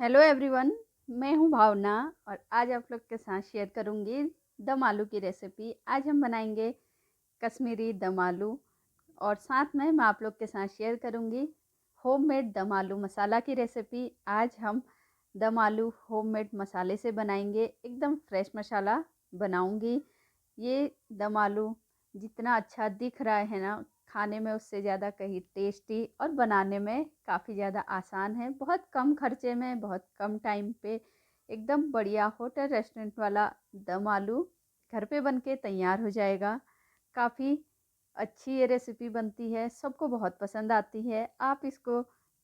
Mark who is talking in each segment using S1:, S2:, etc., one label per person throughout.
S1: Hello everyone. मैं हूं भावना और आज आप लोग के साथ शेयर करूंगी दम आलू की रेसिपी। आज हम बनाएंगे कश्मीरी दम आलू और साथ में मैं आप लोग के साथ शेयर करूंगी होममेड दम आलू मसाला की रेसिपी। आज हम दम आलू होममेड मसाले से बनाएंगे, एकदम फ्रेश मसाला बनाऊंगी। ये दम आलू जितना अच्छा दिख रहा है ना, खाने में उससे ज़्यादा कहीं टेस्टी और बनाने में काफ़ी ज़्यादा आसान है। बहुत कम खर्चे में, बहुत कम टाइम पे एकदम बढ़िया होटल रेस्टोरेंट वाला दम आलू घर पे बन के तैयार हो जाएगा। काफ़ी अच्छी ये रेसिपी बनती है, सबको बहुत पसंद आती है। आप इसको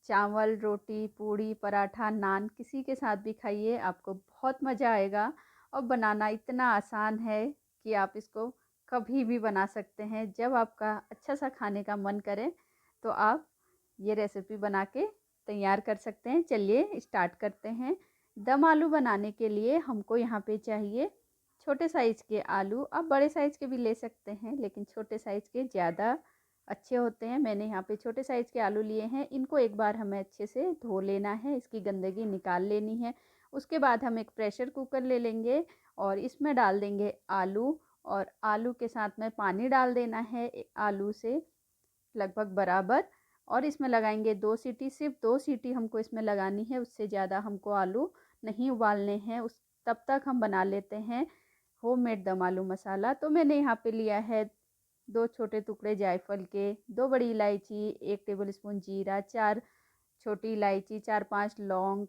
S1: चावल, रोटी, पूड़ी, पराठा, नान किसी के साथ भी खाइए, आपको बहुत मज़ा आएगा। और बनाना इतना आसान है कि आप इसको कभी भी बना सकते हैं। जब आपका अच्छा सा खाने का मन करे तो आप ये रेसिपी बना के तैयार कर सकते हैं। चलिए स्टार्ट करते हैं। दम आलू बनाने के लिए हमको यहाँ पे चाहिए छोटे साइज़ के आलू। आप बड़े साइज़ के भी ले सकते हैं, लेकिन छोटे साइज़ के ज़्यादा अच्छे होते हैं। मैंने यहाँ पे छोटे साइज़ के आलू लिए हैं। इनको एक बार हमें अच्छे से धो लेना है, इसकी गंदगी निकाल लेनी है। उसके बाद हम एक प्रेशर कुकर ले लेंगे और इसमें डाल देंगे आलू, और आलू के साथ में पानी डाल देना है आलू से लगभग बराबर। और इसमें लगाएंगे 2 सीटी, सिर्फ 2 सीटी हमको इसमें लगानी है, उससे ज़्यादा हमको आलू नहीं उबालने हैं। उस तब तक हम बना लेते हैं होममेड दम आलू मसाला। तो मैंने यहाँ पे लिया है 2 छोटे टुकड़े जायफल के, 2 बड़ी इलायची, 1 टेबल स्पून जीरा, 4 छोटी इलायची, 4-5 लौंग,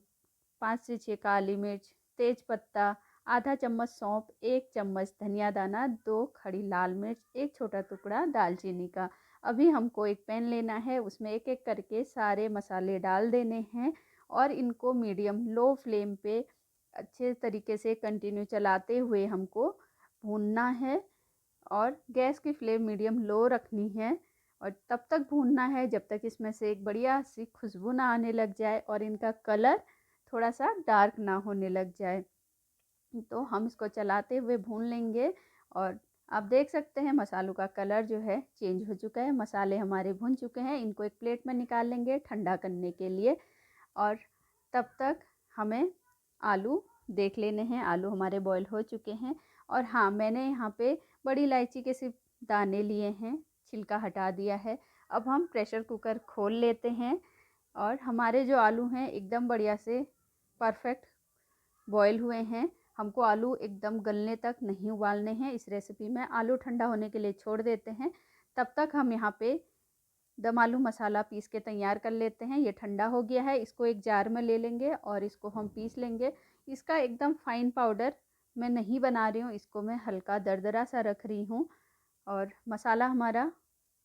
S1: 5 से 6 काली मिर्च, तेज पत्ता, आधा चम्मच सौंफ, 1 चम्मच धनिया दाना, 2 खड़ी लाल मिर्च, एक छोटा टुकड़ा दालचीनी का। अभी हमको एक पैन लेना है, उसमें एक एक करके सारे मसाले डाल देने हैं और इनको मीडियम लो फ्लेम पे अच्छे तरीके से कंटिन्यू चलाते हुए हमको भूनना है। और गैस की फ्लेम मीडियम लो रखनी है और तब तक भूनना है जब तक इसमें से एक बढ़िया सी खुशबू ना आने लग जाए और इनका कलर थोड़ा सा डार्क ना होने लग जाए। तो हम इसको चलाते हुए भून लेंगे और आप देख सकते हैं मसालों का कलर जो है चेंज हो चुका है। मसाले हमारे भुन चुके हैं, इनको एक प्लेट में निकाल लेंगे ठंडा करने के लिए। और तब तक हमें आलू देख लेने हैं, आलू हमारे बॉईल हो चुके हैं। और हाँ, मैंने यहाँ पे बड़ी इलायची के सिर्फ दाने लिए हैं, छिलका हटा दिया है। अब हम प्रेशर कुकर खोल लेते हैं और हमारे जो आलू हैं एकदम बढ़िया से परफेक्ट बॉईल हुए हैं। हमको आलू एकदम गलने तक नहीं उबालने हैं इस रेसिपी में, आलू ठंडा होने के लिए छोड़ देते हैं। तब तक हम यहाँ पे दम आलू मसाला पीस के तैयार कर लेते हैं। ये ठंडा हो गया है, इसको एक जार में ले लेंगे और इसको हम पीस लेंगे। इसका एकदम फाइन पाउडर मैं नहीं बना रही हूँ, इसको मैं हल्का दरदरा सा रख रही हूँ। और मसाला हमारा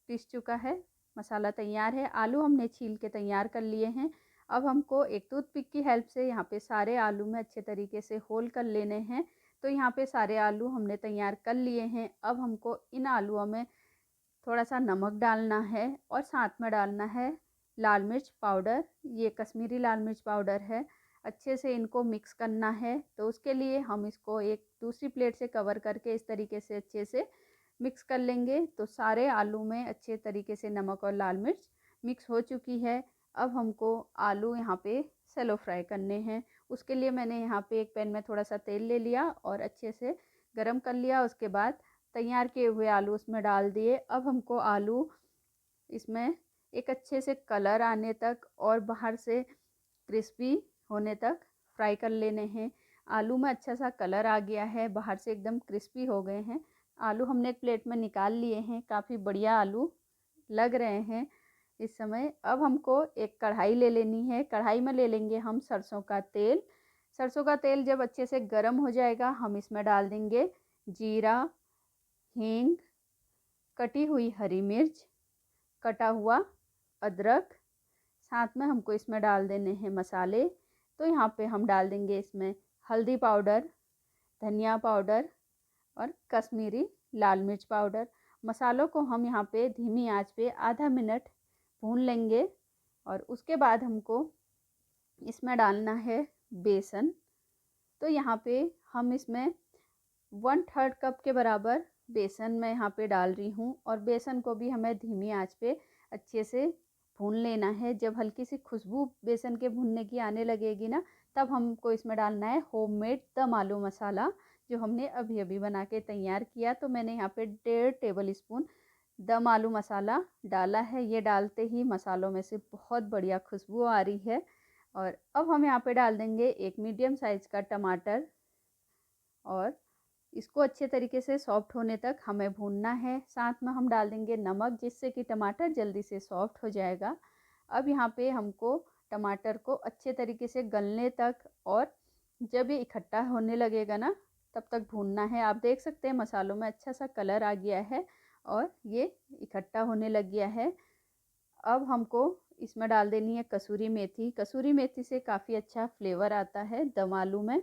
S1: पिस चुका है, मसाला तैयार है। आलू हमने छील के तैयार कर लिए हैं। अब हमको एक टूथपिक की हेल्प से यहाँ पे सारे आलू में अच्छे तरीके से होल कर लेने हैं। तो यहाँ पे सारे आलू हमने तैयार कर लिए हैं। अब हमको इन आलूओं में थोड़ा सा नमक डालना है और साथ में डालना है लाल मिर्च पाउडर। ये कश्मीरी लाल मिर्च पाउडर है। अच्छे से इनको मिक्स करना है। तो उसके लिए हम इसको एक दूसरी प्लेट से कवर करके इस तरीके से अच्छे से मिक्स कर लेंगे। तो सारे आलू में अच्छे तरीके से नमक और लाल मिर्च मिक्स हो चुकी है। अब हमको आलू यहाँ पे सेलो फ्राई करने हैं। उसके लिए मैंने यहाँ पे एक पैन में थोड़ा सा तेल ले लिया और अच्छे से गरम कर लिया। उसके बाद तैयार किए हुए आलू उसमें डाल दिए। अब हमको आलू इसमें एक अच्छे से कलर आने तक और बाहर से क्रिस्पी होने तक फ्राई कर लेने हैं। आलू में अच्छा सा कलर आ गया है, बाहर से एकदम क्रिस्पी हो गए हैं। आलू हमने एक प्लेट में निकाल लिए हैं, काफ़ी बढ़िया आलू लग रहे हैं इस समय। अब हमको एक कढ़ाई ले लेनी है। कढ़ाई में ले लेंगे हम सरसों का तेल। सरसों का तेल जब अच्छे से गर्म हो जाएगा हम इसमें डाल देंगे जीरा, हींग, कटी हुई हरी मिर्च, कटा हुआ अदरक। साथ में हमको इसमें डाल देने हैं मसाले। तो यहाँ पे हम डाल देंगे इसमें हल्दी पाउडर, धनिया पाउडर और कश्मीरी लाल मिर्च पाउडर। मसालों को हम यहाँ पे धीमी आंच पे आधा मिनट भून लेंगे। और उसके बाद हमको इसमें डालना है बेसन। तो यहाँ पे हम इसमें 1/3 कप के बराबर बेसन मैं यहाँ पे डाल रही हूँ। और बेसन को भी हमें धीमी आंच पे अच्छे से भून लेना है। जब हल्की सी खुशबू बेसन के भुनने की आने लगेगी ना, तब हमको इसमें डालना है होममेड दम आलू मसाला, जो हमने अभी अभी बना के तैयार किया। तो मैंने यहाँ पे 1.5 टेबल स्पून दम आलू मसाला डाला है। ये डालते ही मसालों में से बहुत बढ़िया खुशबू आ रही है। और अब हम यहाँ पे डाल देंगे एक मीडियम साइज़ का टमाटर, और इसको अच्छे तरीके से सॉफ्ट होने तक हमें भूनना है। साथ में हम डाल देंगे नमक, जिससे कि टमाटर जल्दी से सॉफ्ट हो जाएगा। अब यहाँ पे हमको टमाटर को अच्छे तरीके से गलने तक, और जब ये इकट्ठा होने लगेगा ना, तब तक भूनना है। आप देख सकते हैं मसालों में अच्छा सा कलर आ गया है और ये इकट्ठा होने लग गया है। अब हमको इसमें डाल देनी है कसूरी मेथी। कसूरी मेथी से काफ़ी अच्छा फ्लेवर आता है दम आलू में।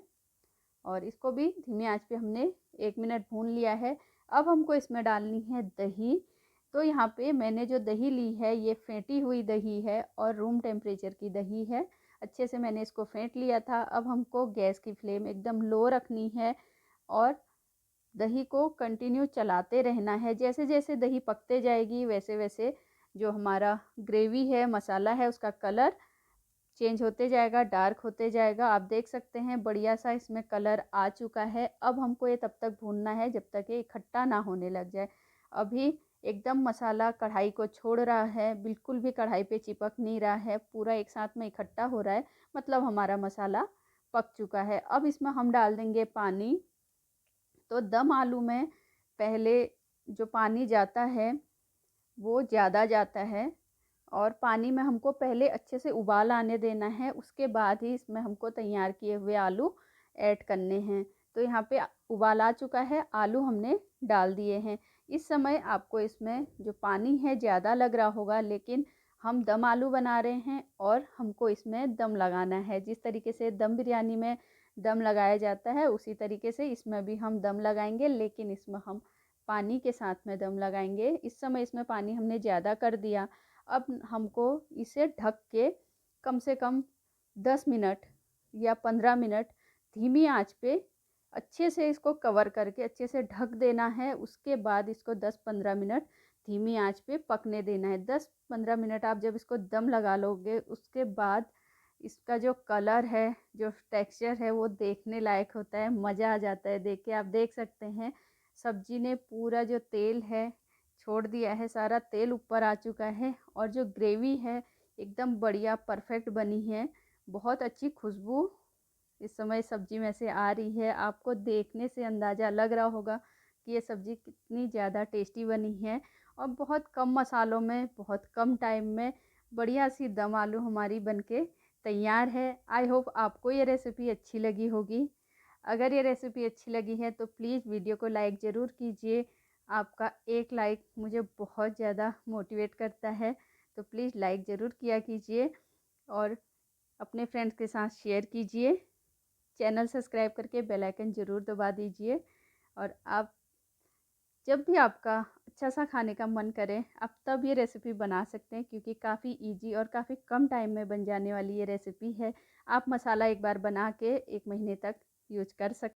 S1: और इसको भी धीमी आंच पे हमने 1 मिनट भून लिया है। अब हमको इसमें डालनी है दही। तो यहाँ पे मैंने जो दही ली है, ये फेंटी हुई दही है और रूम टेम्परेचर की दही है। अच्छे से मैंने इसको फेंट लिया था। अब हमको गैस की फ्लेम एकदम लो रखनी है और दही को कंटिन्यू चलाते रहना है। जैसे जैसे दही पकते जाएगी, वैसे वैसे जो हमारा ग्रेवी है, मसाला है, उसका कलर चेंज होते जाएगा, डार्क होते जाएगा। आप देख सकते हैं बढ़िया सा इसमें कलर आ चुका है। अब हमको ये तब तक भूनना है जब तक ये इकट्ठा ना होने लग जाए। अभी एकदम मसाला कढ़ाई को छोड़ रहा है, बिल्कुल भी कढ़ाई पे चिपक नहीं रहा है, पूरा एक साथ में इकट्ठा हो रहा है, मतलब हमारा मसाला पक चुका है। अब इसमें हम डाल देंगे पानी। तो दम आलू में पहले जो पानी जाता है वो ज़्यादा जाता है, और पानी में हमको पहले अच्छे से उबाल आने देना है। उसके बाद ही इसमें हमको तैयार किए हुए आलू ऐड करने हैं। तो यहाँ पे उबाल आ चुका है, आलू हमने डाल दिए हैं। इस समय आपको इसमें जो पानी है ज़्यादा लग रहा होगा, लेकिन हम दम आलू बना रहे हैं और हमको इसमें दम लगाना है। जिस तरीके से दम बिरयानी में दम लगाया जाता है, उसी तरीके से इसमें भी हम दम लगाएंगे, लेकिन इसमें हम पानी के साथ में दम लगाएंगे। इस समय इसमें पानी हमने ज़्यादा कर दिया। अब हमको इसे ढक के कम से कम 10 मिनट या 15 मिनट धीमी आंच पे अच्छे से इसको कवर करके अच्छे से ढक देना है। उसके बाद इसको 10-15 मिनट धीमी आंच पे पकने देना है। 10-15 मिनट आप जब इसको दम लगा लोगे, उसके बाद इसका जो कलर है, जो टेक्सचर है, वो देखने लायक होता है, मज़ा आ जाता है देख के। आप देख सकते हैं सब्जी ने पूरा जो तेल है छोड़ दिया है, सारा तेल ऊपर आ चुका है, और जो ग्रेवी है एकदम बढ़िया परफेक्ट बनी है। बहुत अच्छी खुशबू इस समय सब्जी में से आ रही है। आपको देखने से अंदाज़ा लग रहा होगा कि ये सब्ज़ी कितनी ज़्यादा टेस्टी बनी है, और बहुत कम मसालों में, बहुत कम टाइम में बढ़िया सी दम आलू हमारी बनके तैयार है। आई होप आपको ये रेसिपी अच्छी लगी होगी। अगर ये रेसिपी अच्छी लगी है तो प्लीज़ वीडियो को लाइक ज़रूर कीजिए। आपका एक लाइक मुझे बहुत ज़्यादा मोटिवेट करता है, तो प्लीज़ लाइक ज़रूर किया कीजिए और अपने फ्रेंड्स के साथ शेयर कीजिए। चैनल सब्सक्राइब करके बेल आइकन ज़रूर दबा दीजिए। और आप जब भी आपका अच्छा सा खाने का मन करे, आप तब ये रेसिपी बना सकते हैं, क्योंकि काफ़ी इजी और काफ़ी कम टाइम में बन जाने वाली ये रेसिपी है। आप मसाला एक बार बना के 1 महीने तक यूज कर सकते हैं।